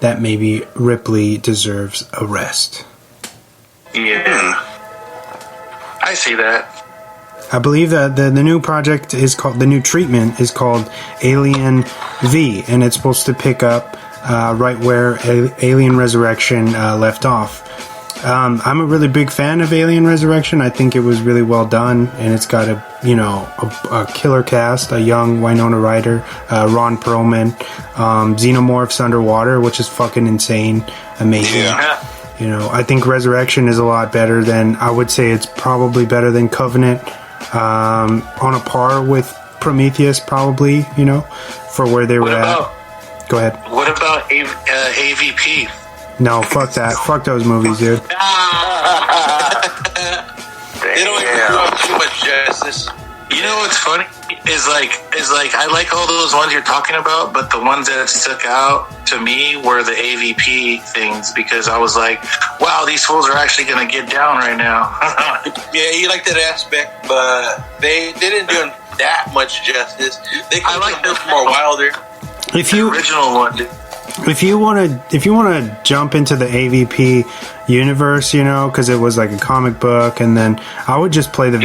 that maybe Ripley deserves a rest. Yeah. I see that. I believe that the new project is called, the new treatment is called Alien V, and it's supposed to pick up right where Alien Resurrection left off. I'm a really big fan of Alien Resurrection. I think it was really well done, and it's got a killer cast, a young Winona Ryder, Ron Perlman, Xenomorphs underwater, which is fucking insane, amazing. Yeah. I think Resurrection is a lot better than, I would say it's probably better than Covenant, on a par with Prometheus, probably, for where they were at. Go ahead. What about AVP? No, fuck that. Fuck those movies, dude. They don't even do too much justice. You know what's funny is like I like all those ones you're talking about, but the ones that stuck out to me were the AVP things, because I was like, wow, these fools are actually gonna get down right now. Yeah, you like that aspect, but they didn't do that much justice. They could have been more wilder. The original one, dude. If you want to jump into the AVP universe, because it was like a comic book, and then I would just play the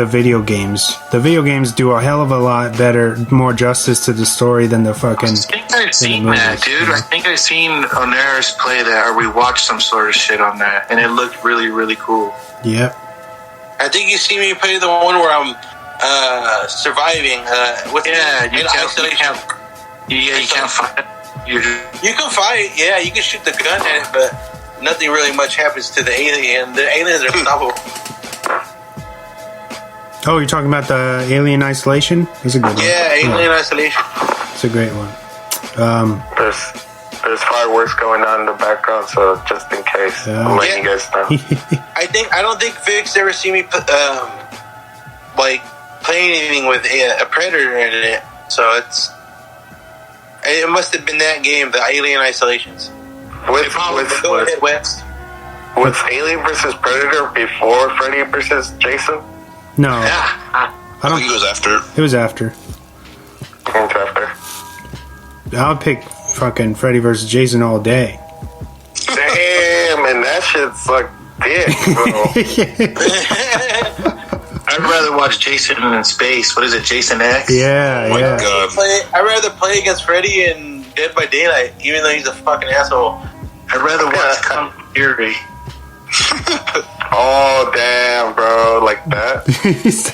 video games. The video games do a hell of a lot better, more justice to the story than the fucking. I think I've seen that, dude. I think I've seen Oneris play that, or we watched some sort of shit on that, and it looked really, really cool. Yep. I think you see me play the one where I'm surviving. You can't fight. You can fight, yeah, you can shoot the gun at it, but nothing really much happens to the alien. The aliens are unstoppable. Oh, you're talking about the Alien Isolation? That's a good one. Yeah, Alien Isolation. It's a great one. There's fireworks going on in the background, so just in case, I'm letting you guys know. I don't think Vic's ever seen me playing anything with a Predator in it, so it must have been that game, the Alien Isolations. Was Alien vs. Predator before Freddy vs. Jason? No. I think it was after. It was after. I'll pick fucking Freddy vs. Jason all day. Damn, and that shit sucked dick, bro. I'd rather watch Jason in space. What is it, Jason X? Yeah, yeah. I'd rather play against Freddy in Dead by Daylight, even though he's a fucking asshole. I'd rather watch Kung Fury. Oh, damn, bro. Like that? Is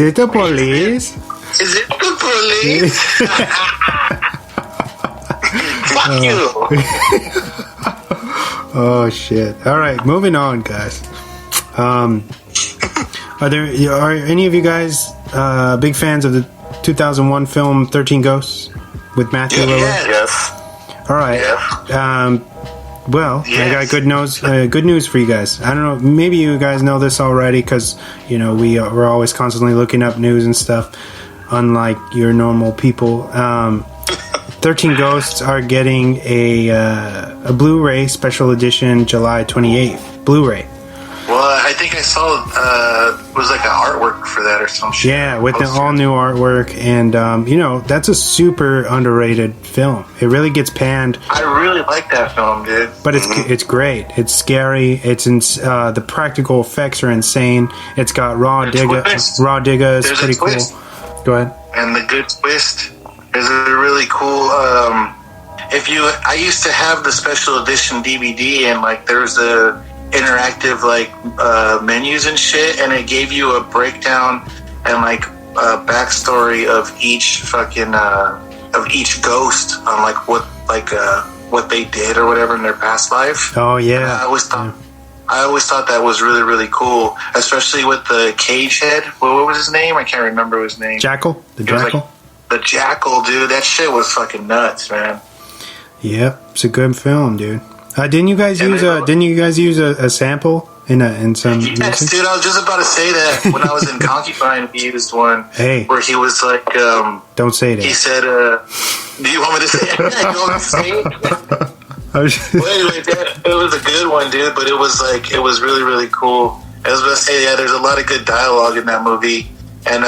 it the police? Is it the police? Fuck you. Oh, shit. All right, moving on, guys. Are any of you guys big fans of the 2001 film 13 Ghosts with Matthew Lillard? Yes. All right. Yes. Well, I got good news for you guys. I don't know, maybe you guys know this already, because we're always constantly looking up news and stuff, unlike your normal people. 13 Ghosts are getting a Blu-ray special edition July 28th. Blu-ray. Well, I think I saw it was like an artwork for that or some shit. Yeah, with the all-new artwork, and that's a super underrated film. It really gets panned. I really like that film, dude. But it's great. It's scary. The practical effects are insane. It's got Raw Digga is pretty cool. Go ahead. And the good twist is a really cool. I used to have the special edition DVD, and there's a interactive menus and shit, and it gave you a breakdown and a backstory of each fucking of each ghost on what they did or whatever in their past life. Oh yeah. I always thought that was really, really cool, especially with the cage head. What was his name? I can't remember his name. Jackal. The Jackal. The Jackal, dude. That shit was fucking nuts, man. Yep, it's a good film, dude. Didn't you guys use a sample in some? Yes, dude. I was just about to say that when I was in Concubine, we used one. Hey, where he was like, "Don't say that." He said, "Do you want me to say it?" You want me to say it? Well, anyway, it was a good one, dude. But it was really, really cool. I was about to say, yeah, there's a lot of good dialogue in that movie. And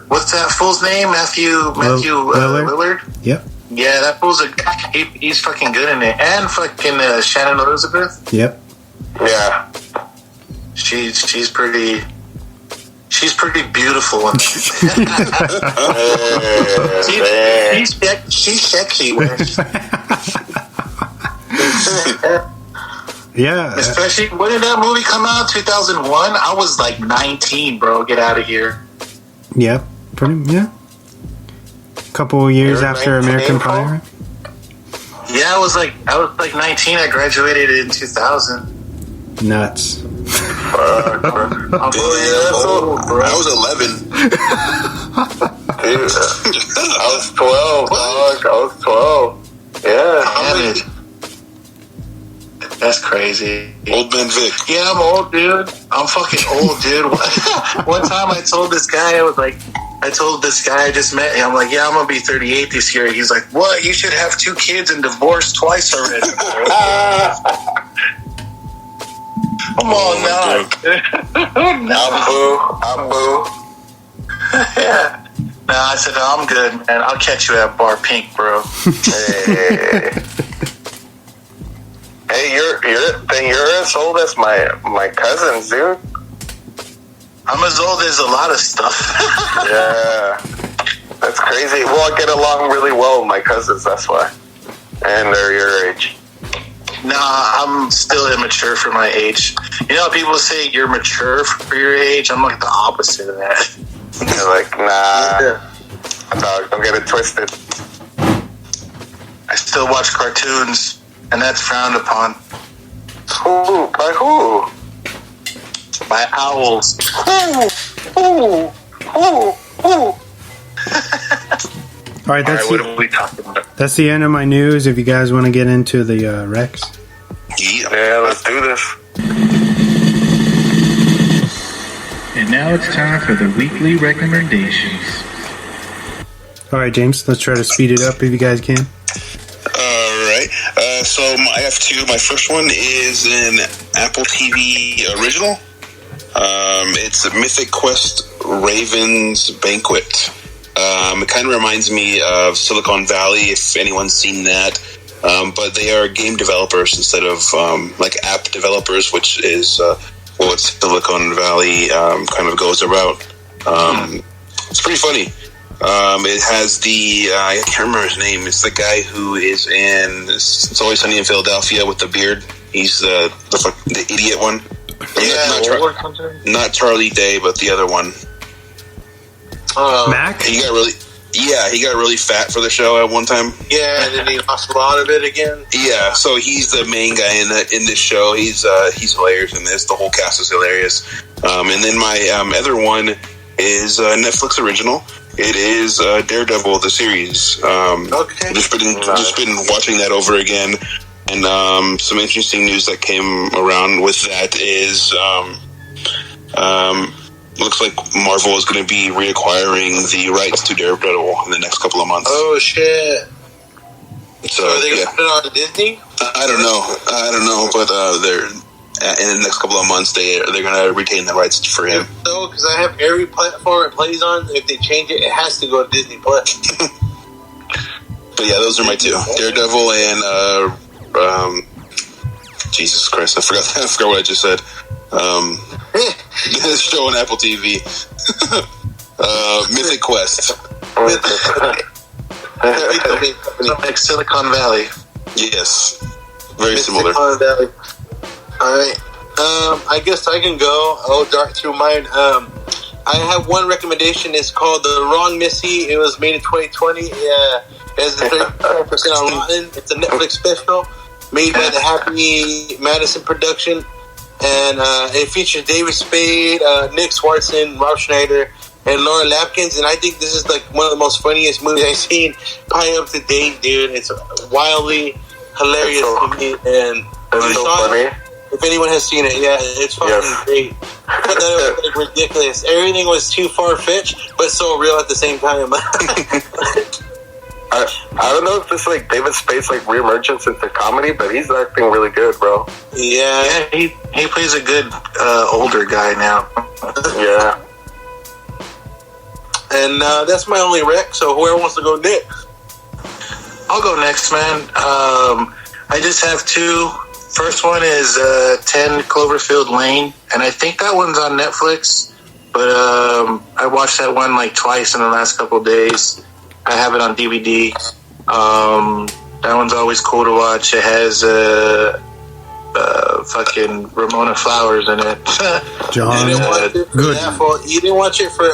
what's that fool's name? Matthew Lillard. Yep. Yeah, that fool's he's fucking good in it. And fucking Shannon Elizabeth. Yep. Yeah. She's pretty beautiful. She's sexy. Yeah. Especially, when did that movie come out? 2001? I was like 19, bro. Get out of here. Yep. Yeah. Couple of years after American Pie. Yeah, I was like 19. I graduated in 2000. Nuts. I was 11. Dude, I was 12, dog. I was 12. Yeah. That's crazy. Old man Vic. Yeah, I'm old, dude. I'm fucking old, dude. One time I told this guy, I just met him. I'm like, yeah, I'm going to be 38 this year. He's like, what? You should have 2 kids and divorce twice already. Come on now. I'm boo. Yeah. No, I said, no, I'm good, man. I'll catch you at Bar Pink, bro. Hey, you're as old as my cousins, dude. I'm as old as a lot of stuff. Yeah. That's crazy. Well, I get along really well with my cousins, that's why. And they're your age. Nah, I'm still immature for my age. You know, people say you're mature for your age. I'm like the opposite of that. You're like, nah. Dog, don't get it twisted. I still watch cartoons, and that's frowned upon. Who? By who? By owls. All right, what are we talking about? That's the end of my news. If you guys want to get into the Rex. Yeah, let's do this. And now it's time for the weekly recommendations. All right, James, let's try to speed it up if you guys can. All right. So I have 2. My first one is an Apple TV original. It's a Mythic Quest Raven's Banquet. It kind of reminds me of Silicon Valley, if anyone's seen that. But they are game developers instead of like app developers, which is what Silicon Valley kind of goes about. It's pretty funny. It has I can't remember his name. It's the guy who is in It's Always Sunny in Philadelphia with the beard. He's the idiot one. Not Charlie Day, but the other one. Mac? He got really fat for the show at one time. Yeah, and then he lost a lot of it again. Yeah, so he's the main guy in this show. He's hilarious in this. The whole cast is hilarious. And then my other one is a Netflix original. It is Daredevil, the series. Okay. Just been watching that over again. And some interesting news that came around with that is looks like Marvel is going to be reacquiring the rights to Daredevil in the next couple of months. Oh, shit. So are they going to put it on Disney? I don't know, but they're in the next couple of months they're going to retain the rights for him. No, because I have every platform it plays on. If they change it, it has to go to Disney Plus. But yeah, those are my 2: Daredevil and Jesus Christ, I forgot what I just said. This show on Apple TV. Mythic Quest. Like Silicon Valley. Yes. Very similar. Silicon Valley. Alright. I guess I can go. I'll dart through mine. I have one recommendation. It's called The Wrong Missy. It was made in 2020. It's a 30% on Rotten. It's a Netflix special made by the Happy Madison production. And it features David Spade, Nick Swartzen, Rob Schneider, and Laura Lapkins. And I think this is like one of the most funniest movies I've seen probably up to date, dude. It's wildly hilarious to me. And it's so funny. If anyone has seen it, yeah, it's fucking great. But that was like ridiculous. Everything was too far-fetched, but so real at the same time. I don't know if this like David Spade's like reemergence into comedy, but he's acting really good, bro. Yeah, he plays a good older guy now. Yeah. And that's my only rec, so whoever wants to go next. I'll go next, man. I just have two. First one is 10 Cloverfield Lane, and I think that one's on Netflix. But I watched that one like twice in the last couple of days. I have it on DVD. That one's always cool to watch. It has fucking Ramona Flowers in it. John, You didn't watch it for good. that, you didn't watch it for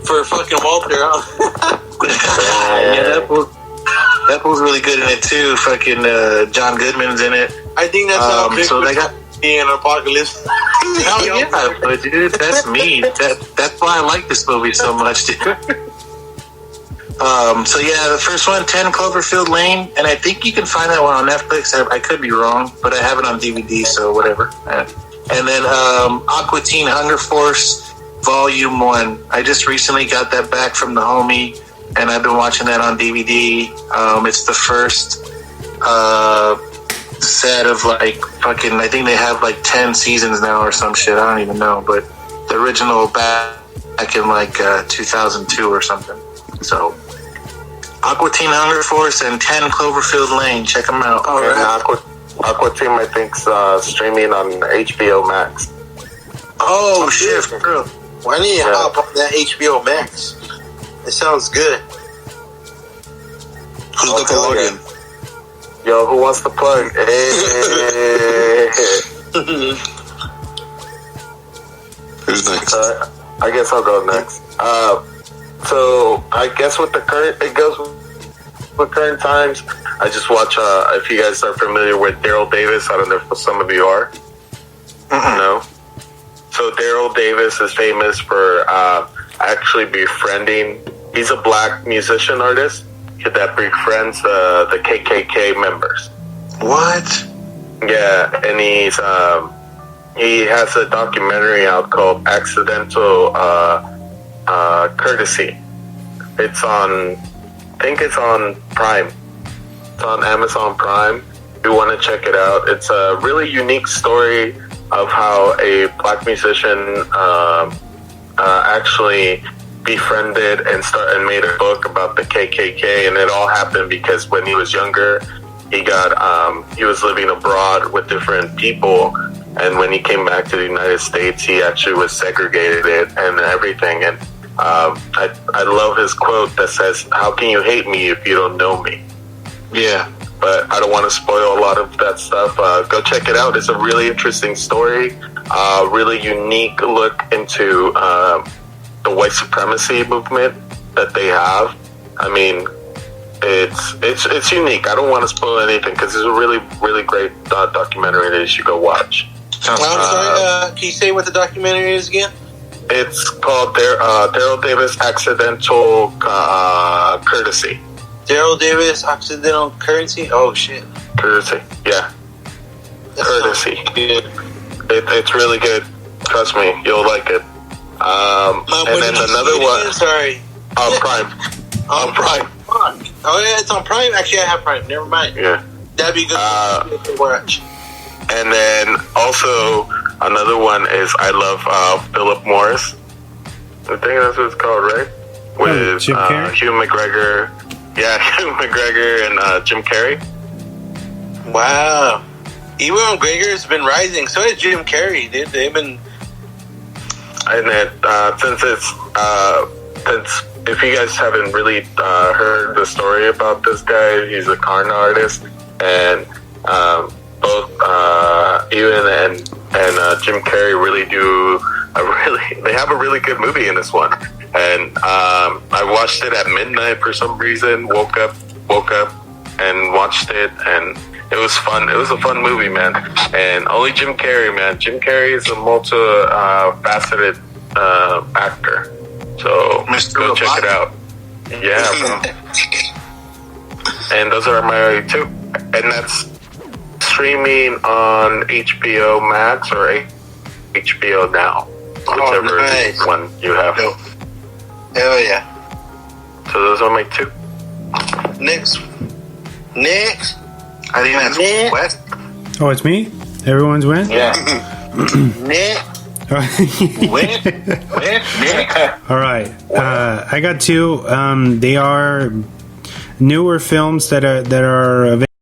for fucking Walter, huh? Yeah, that fool's really good in it too. Fucking John Goodman's in it. I think that's how big so they got. be in Apocalypse. Hell yeah, but dude, that's me. That's why I like this movie so much, dude. So yeah, the first one, 10 Cloverfield Lane, and I think you can find that one on Netflix. I could be wrong, but I have it on DVD, so whatever. And then Aqua Teen Hunger Force Volume 1. I just recently got that back from the homie, and I've been watching that on DVD. It's the first set of like fucking, I think they have like 10 seasons now or some shit. I don't even know, but the original back in like 2002 or something. So Aqua Teen Hunger Force and 10 Cloverfield Lane. Check them out. All right. Aqua Team, I think, streaming on HBO Max. Oh shit, bro. Well, I need to hop on that HBO Max. It sounds good. Who's got the login? Yo, who wants to plug? Hey. Who's next? I guess I'll go next. So I guess with the current, it goes with current times. I just watch. If you guys are familiar with Daryl Davis, I don't know if some of you are. No. So Daryl Davis is famous for actually befriending. He's a black musician artist that befriends the KKK members. What? Yeah, and he has a documentary out called Accidental Courtesy. It's on, I think it's on Prime. It's on Amazon Prime. If you want to check it out, it's a really unique story of how a black musician actually befriended and made a book about the KKK, and it all happened because when he was younger, he was living abroad with different people, and when he came back to the United States, he actually was segregated and everything. And I love his quote that says, "How can you hate me if you don't know me?" Yeah. But I don't want to spoil a lot of that stuff. Go check it out. It's a really interesting story, really unique look into the white supremacy movement that they have. I mean, it's unique. I don't want to spoil anything because it's a really, really great documentary that you should go watch. I'm sorry, can you say what the documentary is again? It's called Daryl Davis Accidental Courtesy. Daryl Davis Accidental Currency? Oh, shit. Courtesy, yeah. Courtesy. It's really good. Trust me, you'll like it. And then another one. Sorry. On Prime. On Prime. Oh, yeah, it's on Prime? Actually, I have Prime. Never mind. Yeah. That'd be good to watch. And then also another one is I love Philip Morris. I think that's what it's called, right? With Jim Carrey? Hugh McGregor. Yeah, Hugh McGregor and Jim Carrey. Wow. Ewan McGregor's been rising. So has Jim Carrey, dude. They've been... And then since if you guys haven't really heard the story about this guy, he's a con artist, and both Ewan and Jim Carrey really do they have a really good movie in this one. And I watched it at midnight for some reason. Woke up and watched it, and it was fun. It was a fun movie, man. And only Jim Carrey, man. Jim Carrey is a multi-faceted actor. So Mr. go Robot. check it out. Yeah, bro. And those are my two. And that's streaming on HBO Max or HBO Now. Whichever nice. one you have. Hell yeah. So those are my two. Next. I think that's Nick. West. Oh, it's me? Everyone's win? Yeah. Next. West. All right. I got two. They are newer films that are available